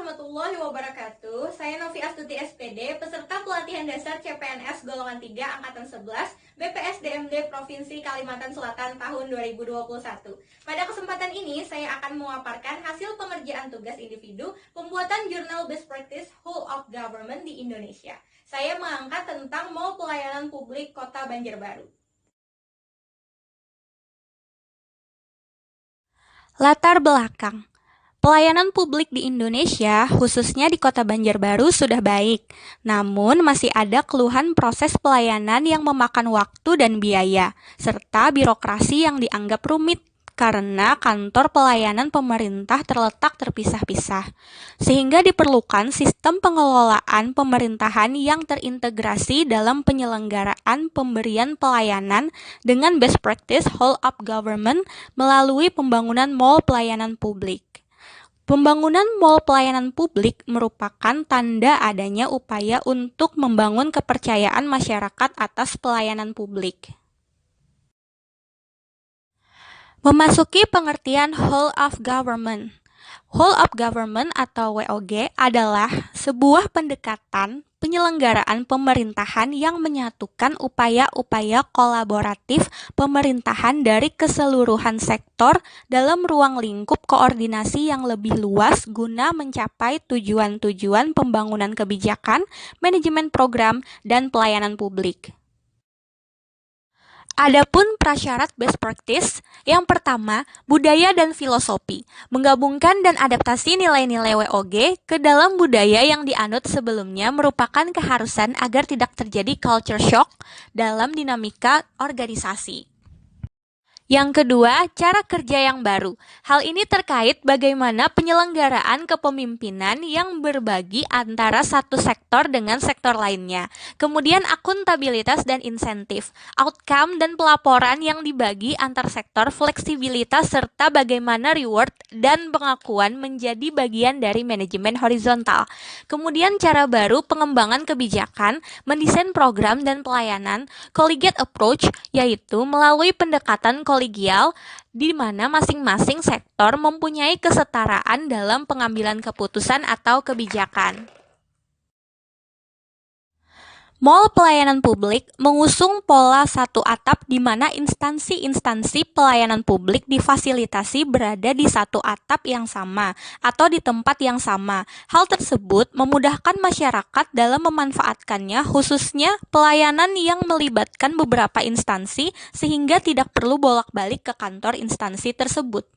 warahmatullahi wabarakatuh. Saya Novi Astuti SPD, peserta pelatihan dasar CPNS golongan 3 angkatan 11 BPSDMD Provinsi Kalimantan Selatan tahun 2021. Pada kesempatan ini saya akan memaparkan hasil pengerjaan tugas individu pembuatan jurnal best practice whole of government di Indonesia. Saya mengangkat tentang Mall Pelayanan Publik Kota Banjarbaru. Latar belakang. Pelayanan publik di Indonesia, khususnya di Kota Banjarbaru, sudah baik. Namun, masih ada keluhan proses pelayanan yang memakan waktu dan biaya, serta birokrasi yang dianggap rumit karena kantor pelayanan pemerintah terletak terpisah-pisah. Sehingga diperlukan sistem pengelolaan pemerintahan yang terintegrasi dalam penyelenggaraan pemberian pelayanan dengan best practice whole of government melalui pembangunan mall pelayanan publik. Pembangunan mall pelayanan publik merupakan tanda adanya upaya untuk membangun kepercayaan masyarakat atas pelayanan publik. Memasuki pengertian whole of government. Whole of government atau WOG adalah sebuah pendekatan penyelenggaraan pemerintahan yang menyatukan upaya-upaya kolaboratif pemerintahan dari keseluruhan sektor dalam ruang lingkup koordinasi yang lebih luas guna mencapai tujuan-tujuan pembangunan kebijakan, manajemen program, dan pelayanan publik. Adapun prasyarat best practice, yang pertama, budaya dan filosofi, menggabungkan dan adaptasi nilai-nilai WOG ke dalam budaya yang dianut sebelumnya merupakan keharusan agar tidak terjadi culture shock dalam dinamika organisasi. Yang kedua, cara kerja yang baru. Hal ini terkait bagaimana penyelenggaraan kepemimpinan yang berbagi antara satu sektor dengan sektor lainnya. Kemudian akuntabilitas dan insentif, outcome dan pelaporan yang dibagi antar sektor, fleksibilitas serta bagaimana reward dan pengakuan menjadi bagian dari manajemen horizontal. Kemudian cara baru pengembangan kebijakan, mendesain program dan pelayanan, collegiate approach, yaitu melalui pendekatan kolegial di mana masing-masing sektor mempunyai kesetaraan dalam pengambilan keputusan atau kebijakan. Mall pelayanan publik mengusung pola satu atap di mana instansi-instansi pelayanan publik difasilitasi berada di satu atap yang sama atau di tempat yang sama. Hal tersebut memudahkan masyarakat dalam memanfaatkannya, khususnya pelayanan yang melibatkan beberapa instansi sehingga tidak perlu bolak-balik ke kantor instansi tersebut.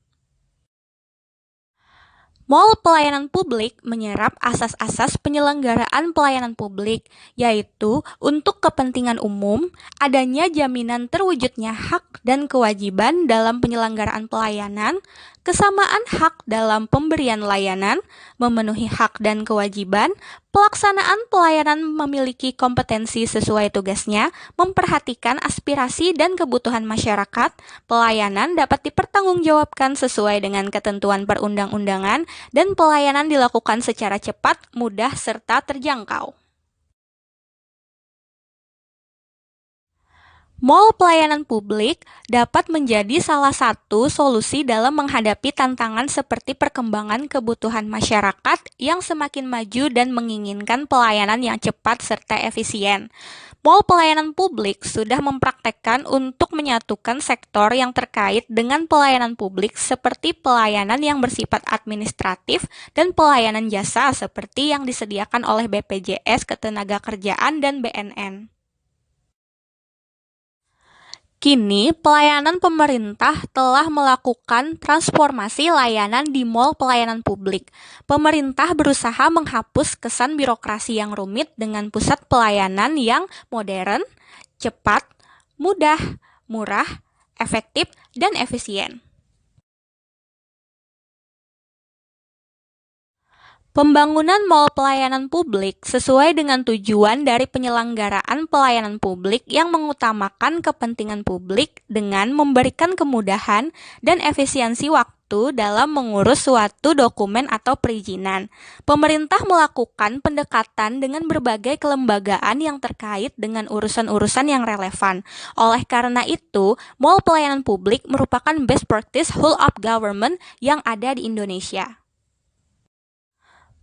Mall pelayanan publik menyerap asas-asas penyelenggaraan pelayanan publik, yaitu untuk kepentingan umum, adanya jaminan terwujudnya hak dan kewajiban dalam penyelenggaraan pelayanan, kesamaan hak dalam pemberian layanan, memenuhi hak dan kewajiban, pelaksanaan pelayanan memiliki kompetensi sesuai tugasnya, memperhatikan aspirasi dan kebutuhan masyarakat, pelayanan dapat dipertanggungjawabkan sesuai dengan ketentuan perundang-undangan, dan pelayanan dilakukan secara cepat, mudah, serta terjangkau. Mall pelayanan publik dapat menjadi salah satu solusi dalam menghadapi tantangan seperti perkembangan kebutuhan masyarakat yang semakin maju dan menginginkan pelayanan yang cepat serta efisien. Mall pelayanan publik sudah mempraktekkan untuk menyatukan sektor yang terkait dengan pelayanan publik seperti pelayanan yang bersifat administratif dan pelayanan jasa seperti yang disediakan oleh BPJS Ketenagakerjaan dan BNN. Kini, pelayanan pemerintah telah melakukan transformasi layanan di mall pelayanan publik. Pemerintah berusaha menghapus kesan birokrasi yang rumit dengan pusat pelayanan yang modern, cepat, mudah, murah, efektif, dan efisien. Pembangunan mall pelayanan publik sesuai dengan tujuan dari penyelenggaraan pelayanan publik yang mengutamakan kepentingan publik dengan memberikan kemudahan dan efisiensi waktu dalam mengurus suatu dokumen atau perizinan. Pemerintah melakukan pendekatan dengan berbagai kelembagaan yang terkait dengan urusan-urusan yang relevan. Oleh karena itu, mall pelayanan publik merupakan best practice whole of government yang ada di Indonesia.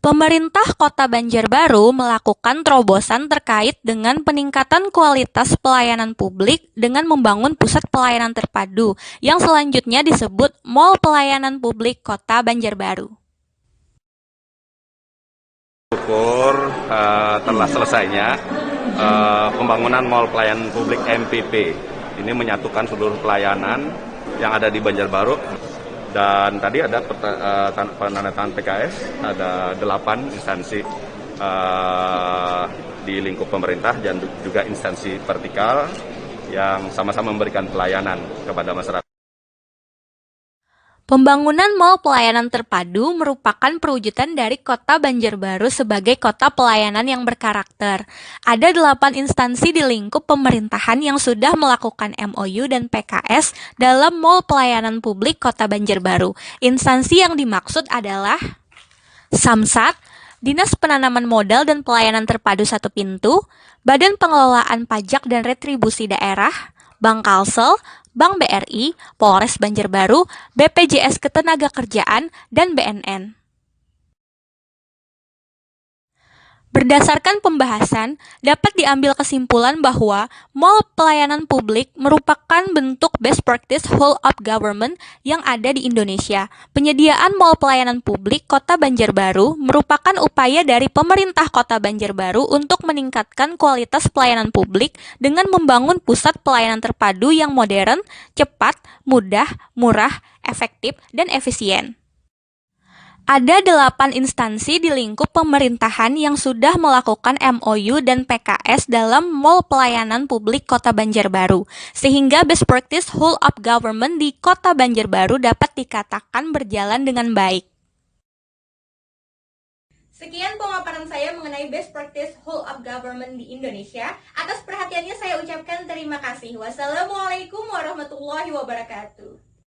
Pemerintah Kota Banjarbaru melakukan terobosan terkait dengan peningkatan kualitas pelayanan publik dengan membangun pusat pelayanan terpadu yang selanjutnya disebut Mall Pelayanan Publik Kota Banjarbaru. Syukur telah selesainya pembangunan Mall Pelayanan Publik MPP. Ini menyatukan seluruh pelayanan yang ada di Banjarbaru. Dan tadi ada penandatangan PKS, ada 8 instansi di lingkup pemerintah dan juga instansi vertikal yang sama-sama memberikan pelayanan kepada masyarakat. Pembangunan Mall Pelayanan Terpadu merupakan perwujudan dari Kota Banjarbaru sebagai kota pelayanan yang berkarakter. Ada 8 instansi di lingkup pemerintahan yang sudah melakukan MOU dan PKS dalam Mall Pelayanan Publik Kota Banjarbaru. Instansi yang dimaksud adalah Samsat, Dinas Penanaman Modal dan Pelayanan Terpadu Satu Pintu, Badan Pengelolaan Pajak dan Retribusi Daerah, Bank Kalsel, Bank BRI, Polres Banjarbaru, BPJS Ketenagakerjaan, dan BNN. Berdasarkan pembahasan, dapat diambil kesimpulan bahwa Mall Pelayanan Publik merupakan bentuk best practice whole of government yang ada di Indonesia. Penyediaan Mall Pelayanan Publik Kota Banjarbaru merupakan upaya dari pemerintah Kota Banjarbaru untuk meningkatkan kualitas pelayanan publik dengan membangun pusat pelayanan terpadu yang modern, cepat, mudah, murah, efektif, dan efisien. Ada 8 instansi di lingkup pemerintahan yang sudah melakukan MOU dan PKS dalam Mall Pelayanan Publik Kota Banjarbaru, sehingga best practice whole of government di Kota Banjarbaru dapat dikatakan berjalan dengan baik. Sekian pemaparan saya mengenai best practice whole of government di Indonesia. Atas perhatiannya saya ucapkan terima kasih. Wassalamualaikum warahmatullahi wabarakatuh.